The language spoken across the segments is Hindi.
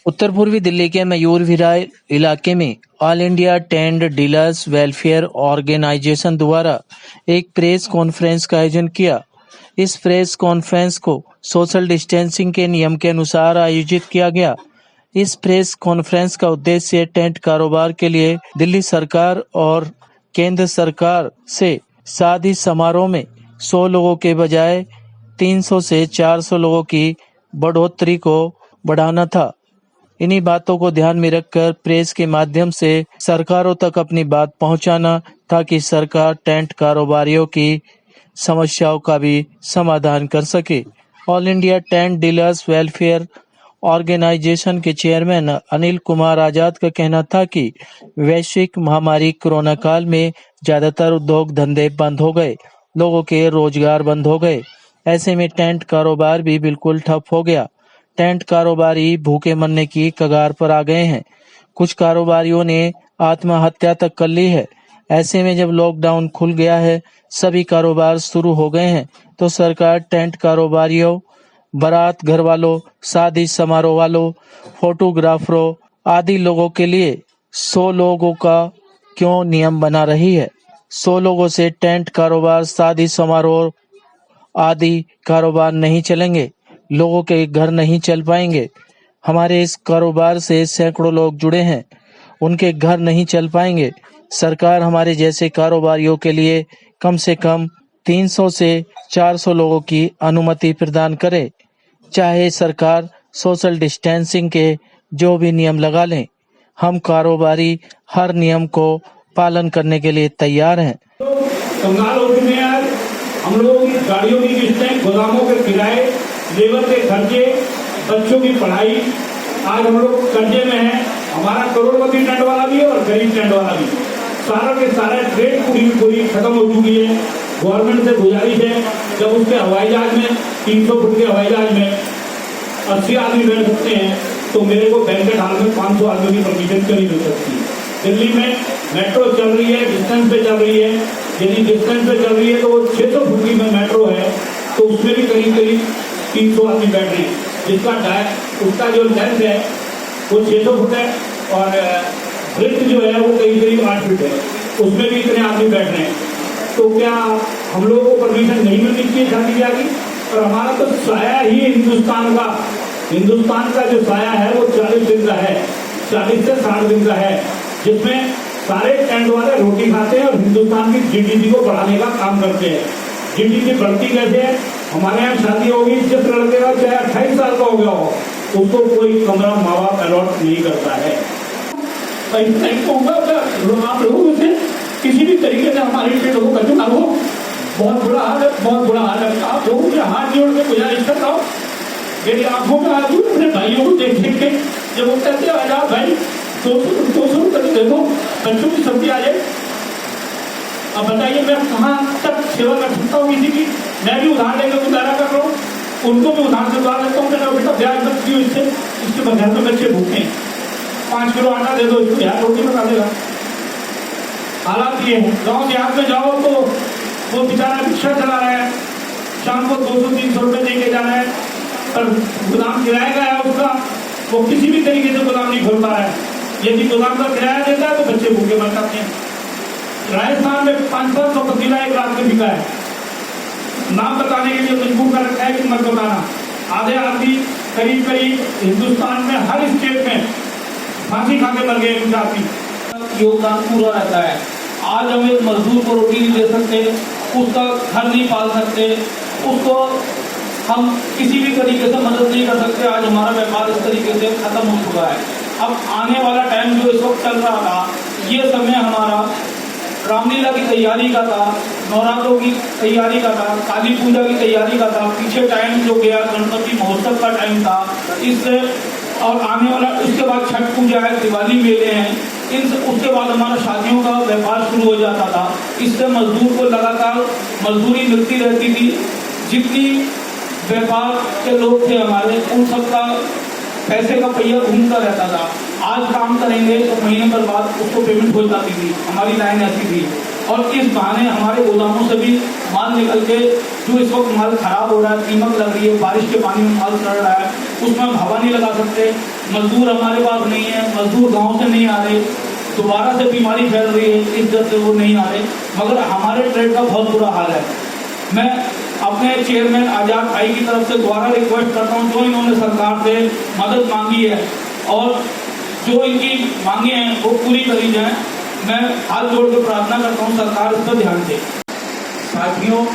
उत्तर पूर्वी दिल्ली के मयूर विहार इलाके में all India tent dealers welfare organisation द्वारा एक प्रेस कॉन्फ्रेंस का आयोजन किया। इस प्रेस कॉन्फ्रेंस को सोशल डिस्टेंसिंग के नियम के अनुसार आयोजित किया गया। इस प्रेस कॉन्फ्रेंस का उद्देश्य टेंट कारोबार के लिए दिल्ली सरकार और केंद्र सरकार से शादी समारोह में 100 लोगों के बजाय 300 से 400 लोगों की बढ़ोतरी को बढ़ाना था। इन्हीं बातों को ध्यान में रखकर प्रेस के माध्यम से सरकारों तक अपनी बात पहुंचाना, ताकि सरकार टेंट कारोबारियों की समस्याओं का भी समाधान कर सके। All India tent dealers welfare organisation के चेयरमैन अनिल कुमार आजाद का कहना था कि वैश्विक महामारी कोरोना काल में ज्यादातर उद्योग धंधे बंद हो गए, लोगों के रोजगार बंद हो गए। ऐसे में टेंट कारोबार भी बिल्कुल ठप हो गया। टेंट कारोबारी भूखे मरने की कगार पर आ गए हैं। कुछ कारोबारियों ने आत्महत्या तक कर ली है। ऐसे में जब लॉकडाउन खुल गया है, सभी कारोबार शुरू हो गए हैं, तो सरकार टेंट कारोबारियों, बारात घर वालों, शादी समारोह वालों, फोटोग्राफरों आदि लोगों के लिए 100 लोगों का क्यों नियम बना रही है। 100 लोगों से टेंट कारोबार, शादी समारोह आदि कारोबार नहीं चलेंगे, लोगों के घर नहीं चल पाएंगे। हमारे इस कारोबार से सैकड़ों लोग जुड़े हैं, उनके घर नहीं चल पाएंगे। सरकार हमारे जैसे कारोबारियों के लिए कम से कम 300 से 400 लोगों की अनुमति प्रदान करे। चाहे सरकार सोशल डिस्टेंसिंग के जो भी नियम लगा लें, हम कारोबारी हर नियम को पालन करने के लिए तैयार हैं। कंगाल हो चुके हैं। हम लोगों की गाड़ियों की किस्तें, गोदामों के किराए, लेबर के खर्चे, बच्चों की पढ़ाई, आज हम लोग कर्जे में हैं। हमारा करोड़पति टेंट वाला भी है और गरीब टेंट वाला भी। सारा के सारा ट्रेड पूरी खत्म हो चुकी है। गवर्नमेंट से गुजारिश है, जब उसके हवाई जहाज में 300 फुट के हवाई जहाज में 80 आदमी बैठ सकते हैं, तो मेरे को बैंकेट हॉल में 500 आदमी की परमिशन क्यों नहीं मिल सकती। दिल्ली में मेट्रो चल रही है, डिस्टेंस पे चल रही है। यदि डिस्टेंस पे चल रही है तो वो 600 फुट की में मेट्रो है, तो उसमें भी करीब 300 आदमी बैठ रहे हैं। उसका जो लेंथ है वो 600 फुट है और ब्रिज जो है वो करीब 8 फीट है, उसमें भी इतने आदमी बैठ रहे हैं। तो क्या हम लोगों को परमिशन नहीं मिलनी चाहिए शादी ब्याह की? और हमारा तो साया ही हिंदुस्तान का जो साया है वो 40 दिन का है, 40 से 60 दिन का है, जिसमें सारे टेंट वाले रोटी खाते हैं और हिंदुस्तान की जीडीपी को बढ़ाने का काम करते हैं। जीडीपी बढ़ती कैसे है? हमारे यहाँ शादी होगी, जिस लड़के का चाहे 28 साल का हो गया हो, उसको कोई कमरा माँ बाप अलॉट नहीं करता है। आप लोगों में से किसी भी तरीके से हमारी ट्रेन को चुना हो, बहुत बुरा हाल है, बहुत बुरा हाल है। आप लोगों के हाथ जोड़ के गुजारिश करता हूँ, यदि आंखों में आंसू अपने भाइयों को देख देख के जब वो कहते हैं आजाद भाई 200 रुपये दे दो, बच्चों की सब्जी आ जाए। अब बताइए मैं कहाँ तक सेवा कर सकता हूँ किसी की? मैं भी उधार लेकर गुजारा कर रहा हूँ, उनको भी उधार से उधार लेता हूँ। मैंने बेटा ब्याज मत क्यों, इसके बगैर में बच्चे भूखे हैं, 5 किलो आटा दे दो, इसको यार रोटी बना देगा। हालात ये है, गाँव देहात में जाओ तो वो बेचारा रिक्शा चला रहा है, शाम को 200-300 रुपये दे के जा रहा है, पर गोदाम किराया का है उसका, वो किसी भी तरीके से गोदाम नहीं खोल पा रहा है। यदि गोदाम का किराया देता है तो बच्चे भूखे मर जाते हैं। राजस्थान में 500 पतीला एक रात में बिका है। नाम बताने के लिए मजबूर कर रखा है कि मत बताना। आधे आदमी करीब हिंदुस्तान में हर स्टेट में फांसी खा के मर गए कुछ आदमी। योगदान पूरा रहता है। आज हम एक मजदूर को रोटी नहीं दे सकते, उसका घर नहीं पाल सकते, उसको हम किसी भी तरीके से मदद नहीं कर सकते। आज हमारा व्यापार इस तरीके से खत्म हो चुका है। अब आने वाला टाइम जो इस वक्त चल रहा था, ये समय हमारा रामलीला की तैयारी का था, नवरात्रों की तैयारी का था, काली पूजा की तैयारी का था। पीछे टाइम जो गया गणपति महोत्सव का टाइम था, इससे और आने वाला इसके बाद छठ पूजा है, दिवाली मेले हैं, उसके बाद हमारा शादियों का व्यापार शुरू हो जाता था। इससे मजदूर को लगातार मजदूरी मिलती रहती थी। जितनी व्यापार के लोग थे हमारे, उन सबका पैसे का पहिया घूमता रहता था। आज काम करेंगे तो महीने भर बाद उसको पेमेंट हो जाती थी, हमारी लाइन ऐसी थी। और इस बहाने हमारे गोदामों से भी माल निकल के जो इस वक्त माल खराब हो रहा है, कीमत लग रही है, बारिश के पानी में माल सड़ रहा है, उसमें हम हवा नहीं लगा सकते, मजदूर हमारे पास नहीं है, मजदूर गांव से नहीं आ रहे, दोबारा से बीमारी फैल रही है, इस वजह से वो नहीं आ रहे, मगर हमारे ट्रेड का बहुत बुरा हाल है। मैं अपने चेयरमैन आजाद भाई की तरफ से दोबारा रिक्वेस्ट करता हूँ, जो इन्होंने सरकार से मदद मांगी है और जो इनकी मांगे हैं वो पूरी करी जाए। मैं हाथ जोड़ कर प्रार्थना करता हूँ सरकार इस पर ध्यान दे। साथियों,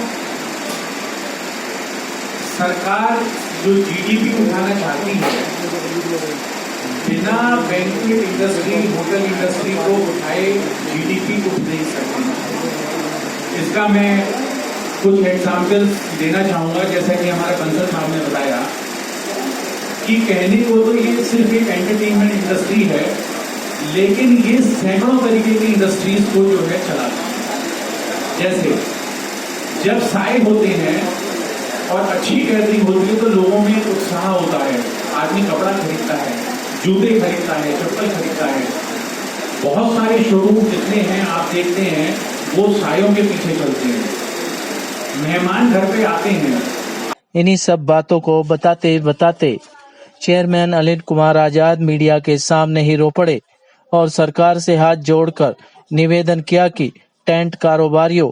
सरकार जो जीडीपी उठाना चाहती है, बिना बैंकिंग इंडस्ट्री, होटल इंडस्ट्री को उठाए जीडीपी उठ नहीं सकती। इसका मैं कुछ एग्जाम्पल्स देना चाहूँगा। जैसा कि हमारे बंसल साहब ने बताया कि कहने को तो ये सिर्फ एक एंटरटेनमेंट इंडस्ट्री है, लेकिन ये सैकड़ों तरीके की इंडस्ट्रीज को जो है चलाती है। जैसे जब साए होते हैं और अच्छी गैदरिंग होती है तो लोगों में उत्साह होता है, आदमी कपड़ा खरीदता है, जूते खरीदता है, चप्पल खरीदता है। बहुत सारे शोरूम जितने हैं आप देखते हैं वो सायों के पीछे चलते हैं, मेहमान घर पे आते हैं। इन्हीं सब बातों को बताते बताते चेयरमैन अनिल कुमार आजाद मीडिया के सामने ही रो पड़े और सरकार से हाथ जोड़कर निवेदन किया कि टेंट कारोबारियों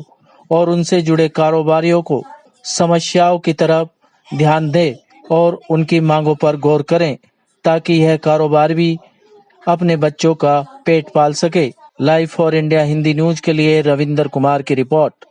और उनसे जुड़े कारोबारियों को समस्याओं की तरफ ध्यान दें और उनकी मांगों पर गौर करें ताकि यह कारोबार भी अपने बच्चों का पेट पाल सके। Live for India Hindi news के लिए रविंदर कुमार की रिपोर्ट।